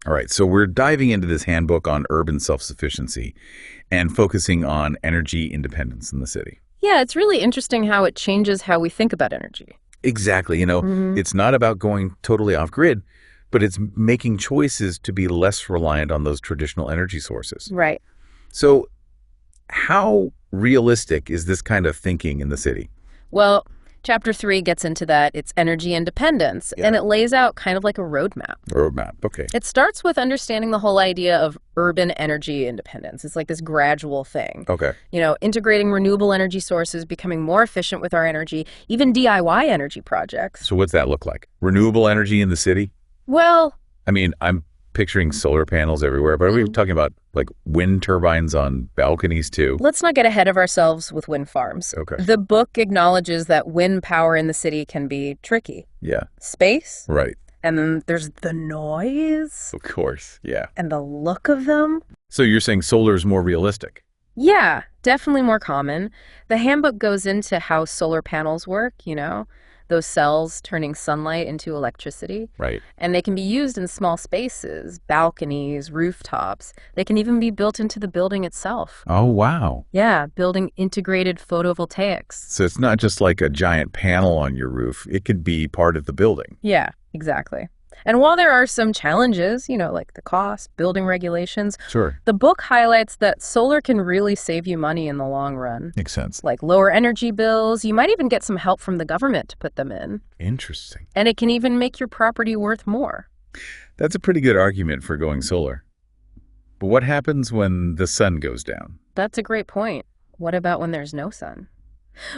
All right, so we're diving into this handbook on urban self-sufficiency and focusing on energy independence in the city. Yeah, it's really interesting how it changes how we think about energy. Exactly. It's not about going totally off grid, but it's making choices to be less reliant on those traditional energy sources. Right. So how realistic is this kind of thinking in the city? Well, Chapter 3 gets into that. It's energy independence, and it lays out kind of like a roadmap. Roadmap, okay. It starts with understanding the whole idea of urban energy independence. It's like this gradual thing. Okay. Integrating renewable energy sources, becoming more efficient with our energy, even DIY energy projects. So what's that look like? Renewable energy in the city? Well, I mean, I'm picturing solar panels everywhere, but are we talking about like wind turbines on balconies too? let's not get ahead of ourselves with wind farms. Okay. The book acknowledges that wind power in the city can be tricky. Yeah. Space, Right. and then there's the noise Of course. Yeah. and the look of them. So you're saying solar is more realistic? Yeah, definitely more common. The handbook goes into how solar panels work, those cells turning sunlight into electricity. Right. And they can be used in small spaces, balconies, rooftops. They can even be built into the building itself. Oh, wow. Yeah, building integrated photovoltaics. So it's not just like a giant panel on your roof. It could be part of the building. Yeah, exactly. And while there are some challenges, like the cost, building regulations, Sure. the book highlights that solar can really save you money in the long run. Makes sense. Like lower energy bills. You might even get some help from the government to put them in. Interesting. And it can even make your property worth more. That's a pretty good argument for going solar. But what happens when the sun goes down? That's a great point. What about when there's no sun?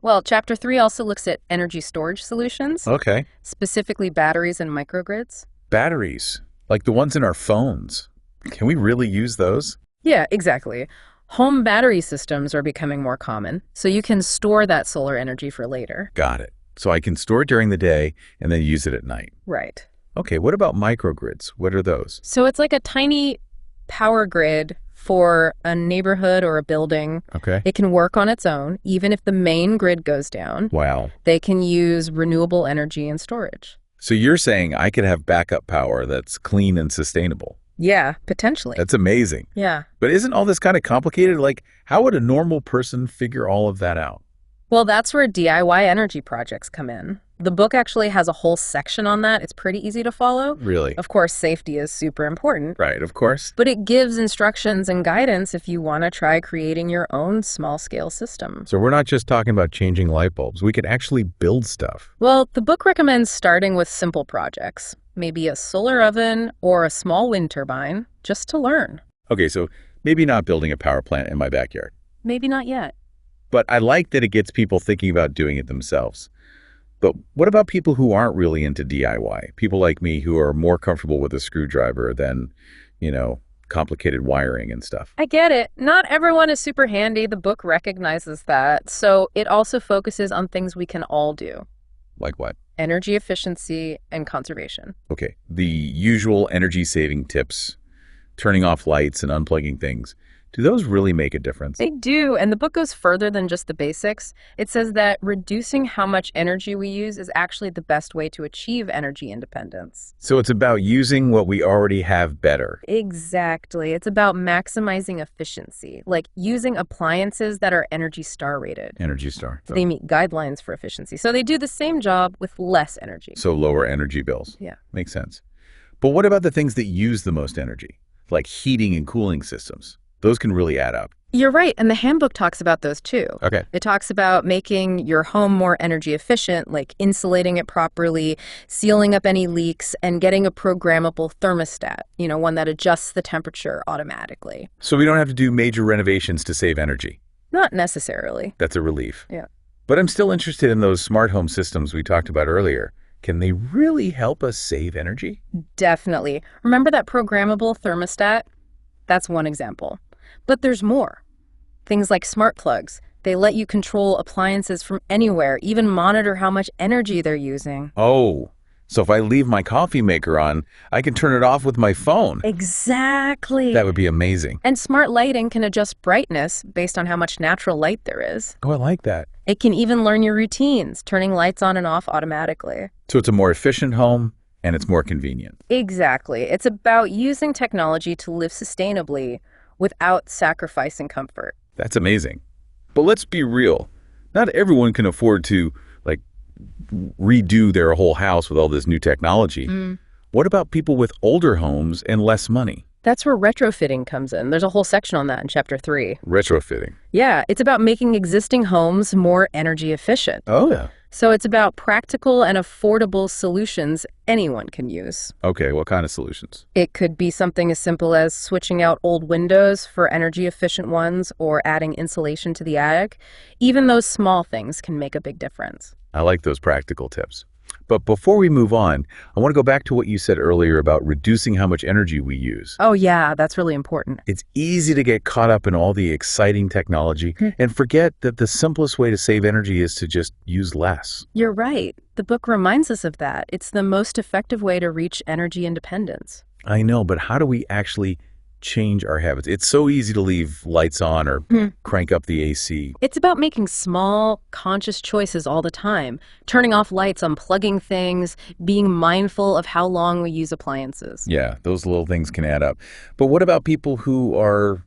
Well, Chapter 3 also looks at energy storage solutions, Okay. specifically batteries and microgrids. Batteries, like the ones in our phones. Can we really use those? Yeah, exactly. Home battery systems are becoming more common, so you can store that solar energy for later. Got it. So I can store it during the day and then use it at night. Right. Okay, what about microgrids? What are those? So it's like a tiny power grid for a neighborhood or a building. Okay. It can work on its own, even if the main grid goes down. Wow. They can use renewable energy and storage. So you're saying I could have backup power that's clean and sustainable? Yeah, potentially. That's amazing. Yeah. But isn't all this kind of complicated? Like, how would a normal person figure all of that out? Well, that's where DIY energy projects come in. The book actually has a whole section on that. It's pretty easy to follow. Really? Of course, safety is super important. Right, of course. But it gives instructions and guidance if you want to try creating your own small-scale system. So we're not just talking about changing light bulbs. We could actually build stuff. Well, the book recommends starting with simple projects, maybe a solar oven or a small wind turbine, just to learn. Okay, so maybe not building a power plant in my backyard. Maybe not yet. But I like that it gets people thinking about doing it themselves. But what about people who aren't really into DIY? People like me who are more comfortable with a screwdriver than, complicated wiring and stuff. I get it. Not everyone is super handy. The book recognizes that. So it also focuses on things we can all do. Like what? Energy efficiency and conservation. Okay, the usual energy-saving tips, turning off lights and unplugging things. Do those really make a difference? They do, and the book goes further than just the basics. It says that reducing how much energy we use is actually the best way to achieve energy independence. So it's about using what we already have better. Exactly. It's about maximizing efficiency, like using appliances that are Energy Star rated. Energy Star. They meet guidelines for efficiency, so they do the same job with less energy. So lower energy bills. Yeah. Makes sense. But what about the things that use the most energy, like heating and cooling systems? Those can really add up. You're right, and the handbook talks about those too. Okay. It talks about making your home more energy efficient, like insulating it properly, sealing up any leaks, and getting a programmable thermostat, one that adjusts the temperature automatically. So we don't have to do major renovations to save energy. Not necessarily. That's a relief. Yeah. But I'm still interested in those smart home systems we talked about earlier. Can they really help us save energy? Definitely. Remember that programmable thermostat? That's one example. But there's more. Things like smart plugs. They let you control appliances from anywhere, even monitor how much energy they're using. Oh, so if I leave my coffee maker on, I can turn it off with my phone. Exactly. That would be amazing. And smart lighting can adjust brightness based on how much natural light there is. Oh, I like that. It can even learn your routines, turning lights on and off automatically. So it's a more efficient home And it's more convenient. Exactly. It's about using technology to live sustainably without sacrificing comfort. That's amazing. But let's be real. Not everyone can afford to, like, redo their whole house with all this new technology. What about people with older homes and less money? That's where retrofitting comes in. There's a whole section on that in Chapter 3. Retrofitting. Yeah, it's about making existing homes more energy efficient. Oh, yeah. So it's about practical and affordable solutions anyone can use. Okay, what kind of solutions? It could be something as simple as switching out old windows for energy-efficient ones or adding insulation to the attic. Even those small things can make a big difference. I like those practical tips. But before we move on, I want to go back to what you said earlier about reducing how much energy we use. Oh yeah, that's really important. It's easy to get caught up in all the exciting technology and forget that the simplest way to save energy is to just use less. You're right. The book reminds us of that. It's the most effective way to reach energy independence. I know, but how do we actually change our habits? It's so easy to leave lights on or crank up the AC. It's about making small, conscious choices all the time, turning off lights, unplugging things, being mindful of how long we use appliances. Yeah, those little things can add up. But what about people who are,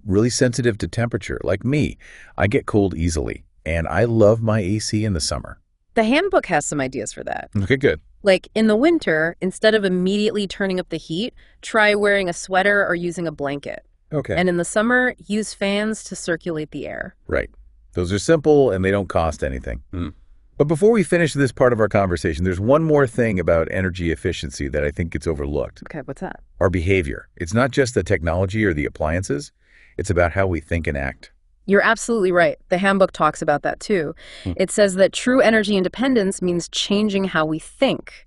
really sensitive to temperature, like me? I get cold easily, and I love my AC in the summer. The handbook has some ideas for that. Okay, good. Like in the winter, instead of immediately turning up the heat, try wearing a sweater or using a blanket. Okay. And in the summer, use fans to circulate the air. Right. Those are simple and they don't cost anything. But before we finish this part of our conversation, there's one more thing about energy efficiency that I think gets overlooked. Okay, what's that? Our behavior. It's not just the technology or the appliances. It's about how we think and act. You're absolutely right. The handbook talks about that too. It says that true energy independence means changing how we think.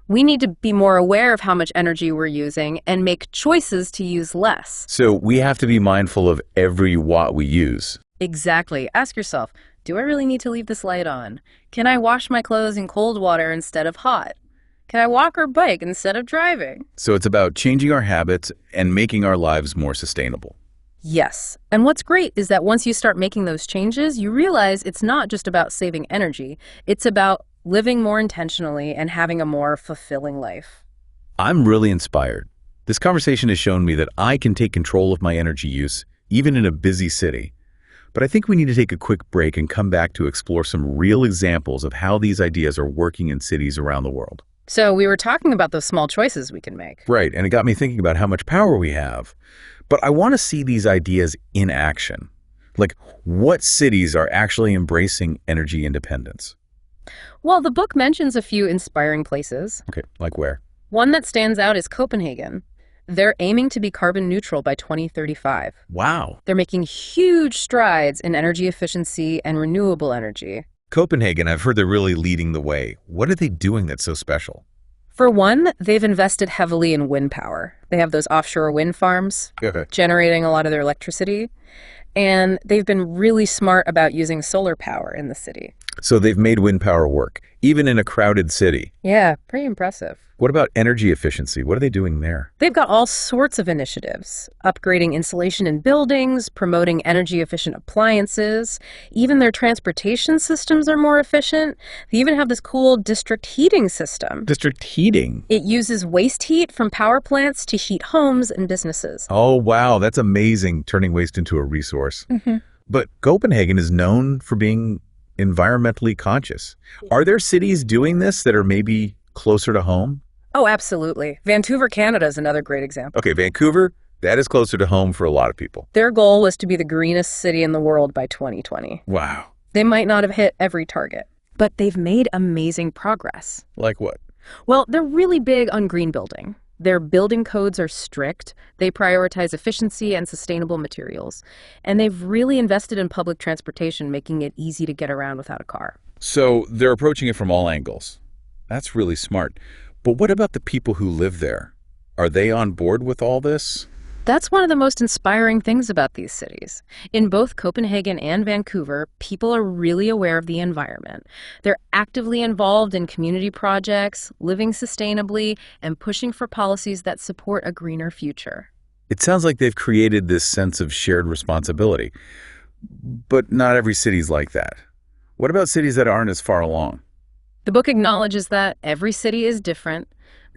We need to be more aware of how much energy we're using and make choices to use less. So we have to be mindful of every watt we use. Exactly. Ask yourself, do I really need to leave this light on? Can I wash my clothes in cold water instead of hot? Can I walk or bike instead of driving? So it's about changing our habits and making our lives more sustainable. Yes. And what's great is that once you start making those changes, you realize it's not just about saving energy. It's about living more intentionally and having a more fulfilling life. I'm really inspired. This conversation has shown me that I can take control of my energy use, even in a busy city. But I think we need to take a quick break and come back to explore some real examples of how these ideas are working in cities around the world. So we were talking about those small choices we can make. Right, and it got me thinking about how much power we have. But I want to see these ideas in action. Like, what cities are actually embracing energy independence? Well, the book mentions a few inspiring places. Okay, like where? One that stands out is Copenhagen. They're aiming to be carbon neutral by 2035. Wow. They're making huge strides in energy efficiency and renewable energy. Copenhagen, I've heard they're really leading the way. What are they doing that's so special? For one, they've invested heavily in wind power. They have those offshore wind farms generating a lot of their electricity. And they've been really smart about using solar power in the city. So they've made wind power work, even in a crowded city. Yeah, pretty impressive. What about energy efficiency? What are they doing there? They've got all sorts of initiatives, upgrading insulation in buildings, promoting energy-efficient appliances. Even their transportation systems are more efficient. They even have this cool district heating system. District heating? It uses waste heat from power plants to heat homes and businesses. Oh, wow. That's amazing, turning waste into a resource. But Copenhagen is known for being environmentally conscious. Are there cities doing this that are maybe closer to home? Oh, absolutely. Vancouver, Canada is another great example. Okay, Vancouver, that is closer to home for a lot of people. Their goal was to be the greenest city in the world by 2020. Wow. They might not have hit every target, but they've made amazing progress. Like what? Well, they're really big on green building. Their building codes are strict. They prioritize efficiency and sustainable materials. And they've really invested in public transportation, making it easy to get around without a car. So they're approaching it from all angles. That's really smart. But what about the people who live there? Are they on board with all this? That's one of the most inspiring things about these cities. In both Copenhagen and Vancouver, people are really aware of the environment. They're actively involved in community projects, living sustainably, and pushing for policies that support a greener future. It sounds like they've created this sense of shared responsibility. But not every city's like that. What about cities that aren't as far along? The book acknowledges that every city is different.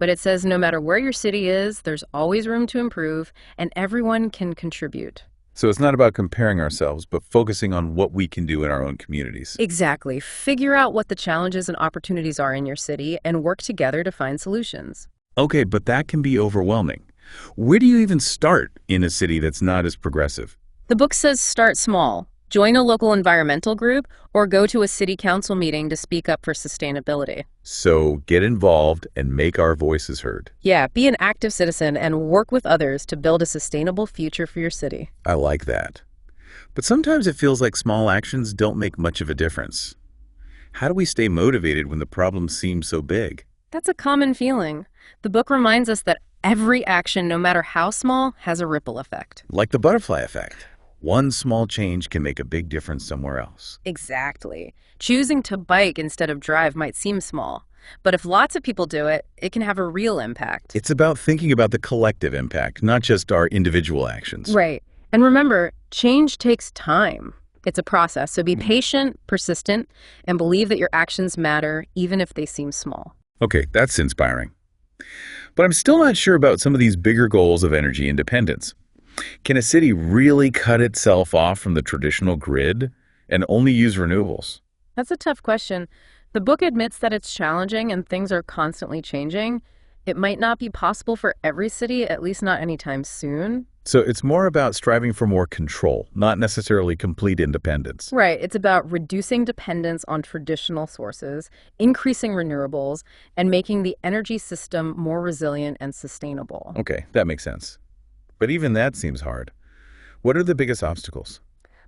But it says no matter where your city is, there's always room to improve, and everyone can contribute. So it's not about comparing ourselves, but focusing on what we can do in our own communities. Exactly. Figure out what the challenges and opportunities are in your city and work together to find solutions. Okay, but that can be overwhelming. Where do you even start in a city that's not as progressive? The book says start small. Join a local environmental group or go to a city council meeting to speak up for sustainability. So get involved and make our voices heard. Yeah, be an active citizen and work with others to build a sustainable future for your city. I like that. But sometimes it feels like small actions don't make much of a difference. How do we stay motivated when the problem seems so big? That's a common feeling. The book reminds us that every action, no matter how small, has a ripple effect. Like the butterfly effect. One small change can make a big difference somewhere else. Exactly. Choosing to bike instead of drive might seem small, but if lots of people do it, it can have a real impact. It's about thinking about the collective impact, not just our individual actions. Right. And remember, change takes time. It's a process, so be patient, persistent, and believe that your actions matter, even if they seem small. Okay, that's inspiring. But I'm still not sure about some of these bigger goals of energy independence. Can a city really cut itself off from the traditional grid and only use renewables? That's a tough question. The book admits that it's challenging and things are constantly changing. It might not be possible for every city, at least not anytime soon. So it's more about striving for more control, not necessarily complete independence. Right. It's about reducing dependence on traditional sources, increasing renewables, and making the energy system more resilient and sustainable. Okay, that makes sense. But even that seems hard. What are the biggest obstacles?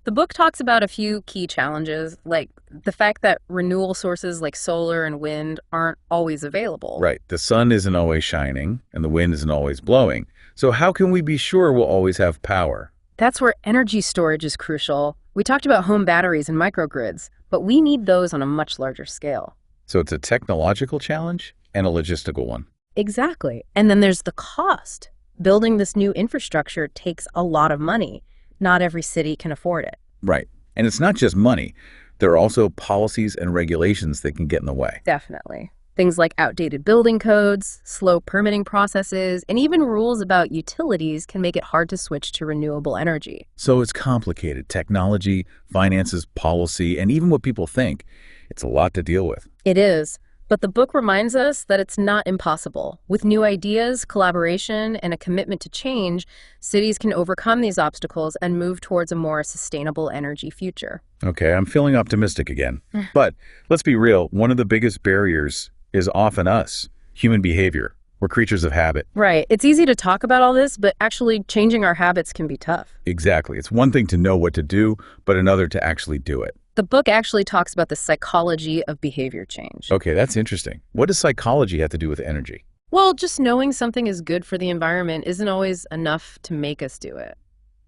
The book talks about a few key challenges, like the fact that renewable sources like solar and wind aren't always available. Right, the sun isn't always shining and the wind isn't always blowing. So how can we be sure we'll always have power? That's where energy storage is crucial. We talked about home batteries and microgrids, but we need those on a much larger scale. So it's a technological challenge and a logistical one. Exactly. And then there's the cost. Building this new infrastructure takes a lot of money. Not every city can afford it. Right. And it's not just money. There are also policies and regulations that can get in the way. Definitely. Things like outdated building codes, slow permitting processes, and even rules about utilities can make it hard to switch to renewable energy. So it's complicated. Technology, finances, policy, and even what people think. It's a lot to deal with. It is. But the book reminds us that it's not impossible. With new ideas, collaboration, and a commitment to change, cities can overcome these obstacles and move towards a more sustainable energy future. Okay, I'm feeling optimistic again. But let's be real, one of the biggest barriers is often us, human behavior. We're creatures of habit. Right. It's easy to talk about all this, but actually changing our habits can be tough. Exactly. It's one thing to know what to do, but another to actually do it. The book actually talks about the psychology of behavior change. Okay, that's interesting. What does psychology have to do with energy? Well, just knowing something is good for the environment isn't always enough to make us do it.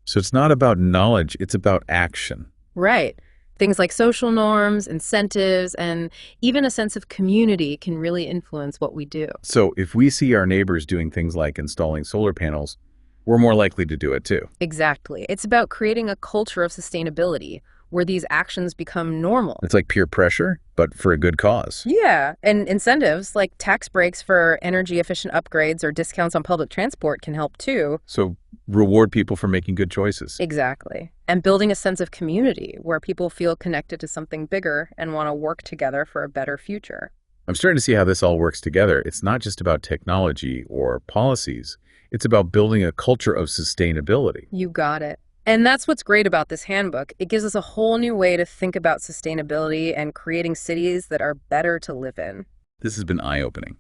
So it's not about knowledge, it's about action. Right. Things like social norms, incentives, and even a sense of community can really influence what we do. So if we see our neighbors doing things like installing solar panels, we're more likely to do it too. Exactly. It's about creating a culture of sustainability where these actions become normal. It's like peer pressure, but for a good cause. Yeah, and incentives like tax breaks for energy-efficient upgrades or discounts on public transport can help too. So reward people for making good choices. Exactly. And building a sense of community where people feel connected to something bigger and want to work together for a better future. I'm starting to see how this all works together. It's not just about technology or policies. It's about building a culture of sustainability. You got it. And that's what's great about this handbook. It gives us a whole new way to think about sustainability and creating cities that are better to live in. This has been eye-opening.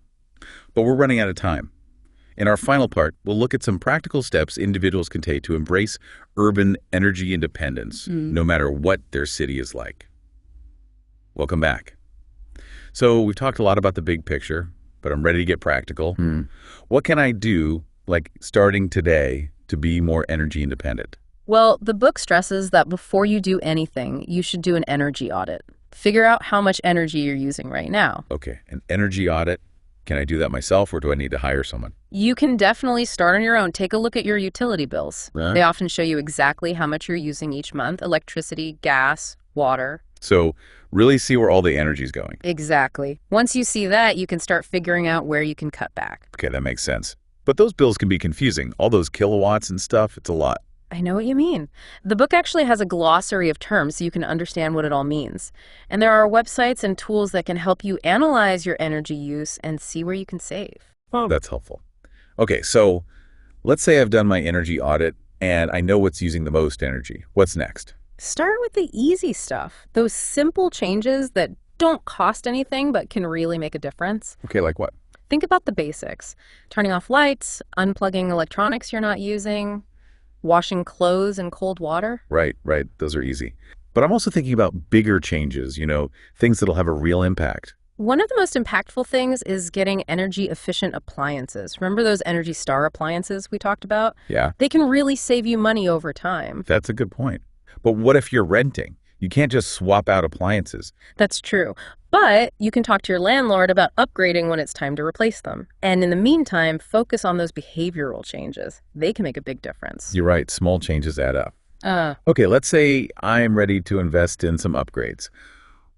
But we're running out of time. In our final part, we'll look at some practical steps individuals can take to embrace urban energy independence, no matter what their city is like. Welcome back. So we've talked a lot about the big picture, but I'm ready to get practical. What can I do, like starting today, to be more energy independent? Well, the book stresses that before you do anything, you should do an energy audit. Figure out how much energy you're using right now. Okay, an energy audit. Can I do that myself, or do I need to hire someone? You can definitely start on your own. Take a look at your utility bills. Right. They often show you exactly how much you're using each month: electricity, gas, water. So really see where all the energy is going. Exactly. Once you see that, you can start figuring out where you can cut back. Okay, that makes sense. But those bills can be confusing. All those kilowatts and stuff, it's a lot. I know what you mean. The book actually has a glossary of terms so you can understand what it all means. And there are websites and tools that can help you analyze your energy use and see where you can save. Oh, that's helpful. Okay, so let's say I've done my energy audit and I know what's using the most energy. What's next? Start with the easy stuff, those simple changes that don't cost anything but can really make a difference. Okay, like what? Think about the basics. Turning off lights, unplugging electronics you're not using, washing clothes in cold water. Right. Those are easy. But I'm also thinking about bigger changes, things that'll have a real impact. One of the most impactful things is getting energy-efficient appliances. Remember those Energy Star appliances we talked about? Yeah, They can really save you money over time. that's a good point. But what if you're renting? You can't just swap out appliances. That's true. But you can talk to your landlord about upgrading when it's time to replace them. And in the meantime, focus on those behavioral changes. They can make a big difference. You're right, small changes add up. Okay, let's say I'm ready to invest in some upgrades.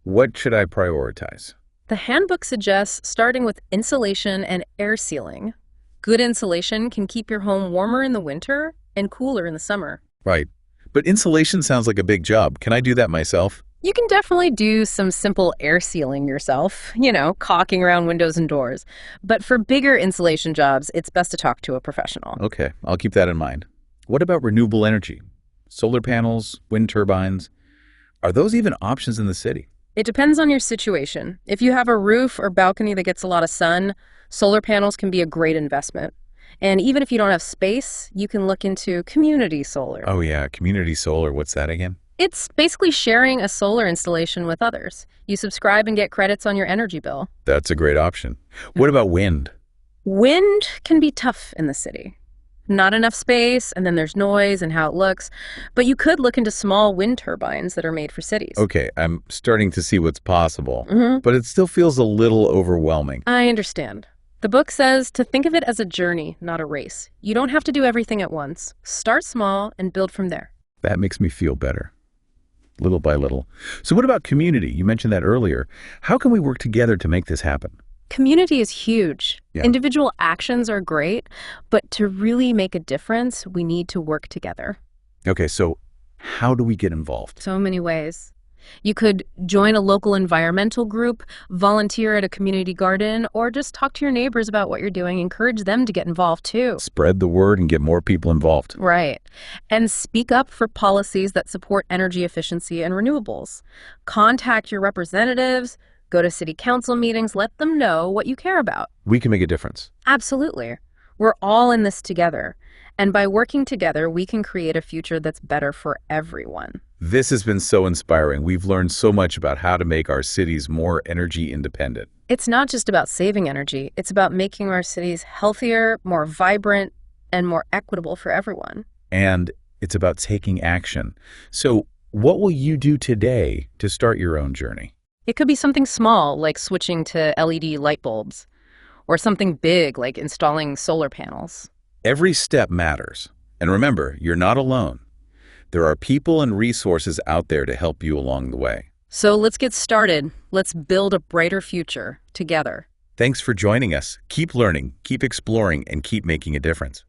What should I prioritize? The handbook suggests starting with insulation and air sealing. Good insulation can keep your home warmer in the winter and cooler in the summer. Right. But insulation sounds like a big job. Can I do that myself? You can definitely do some simple air sealing yourself, caulking around windows and doors. But for bigger insulation jobs, it's best to talk to a professional. Okay, I'll keep that in mind. What about renewable energy? Solar panels, wind turbines? Are those even options in the city? It depends on your situation. If you have a roof or balcony that gets a lot of sun, solar panels can be a great investment. And even if you don't have space, you can look into community solar. Oh yeah, community solar. What's that again? It's basically sharing a solar installation with others. You subscribe and get credits on your energy bill. That's a great option. What about wind? Wind can be tough in the city. Not enough space, and then there's noise and how it looks. But you could look into small wind turbines that are made for cities. Okay, I'm starting to see what's possible, Mm-hmm. but it still feels a little overwhelming. I understand. The book says to think of it as a journey, not a race. You don't have to do everything at once. Start small and build from there. That makes me feel better, little by little. So what about community? You mentioned that earlier. How can we work together to make this happen? Community is huge. Yeah. Individual actions are great, but to really make a difference, we need to work together. Okay, so how do we get involved? So many ways. You could join a local environmental group, volunteer at a community garden, or just talk to your neighbors about what you're doing. Encourage them to get involved too. Spread the word and get more people involved. Right. And speak up for policies that support energy efficiency and renewables. Contact your representatives, go to city council meetings, let them know what you care about. We can make a difference. Absolutely. We're all in this together. And by working together, we can create a future that's better for everyone. This has been so inspiring. We've learned so much about how to make our cities more energy independent. It's not just about saving energy. It's about making our cities healthier, more vibrant, and more equitable for everyone. And it's about taking action. So what will you do today to start your own journey? It could be something small, like switching to LED light bulbs, or something big, like installing solar panels. Every step matters. And remember, you're not alone. There are people and resources out there to help you along the way. So let's get started. Let's build a brighter future together. Thanks for joining us. Keep learning, keep exploring, and keep making a difference.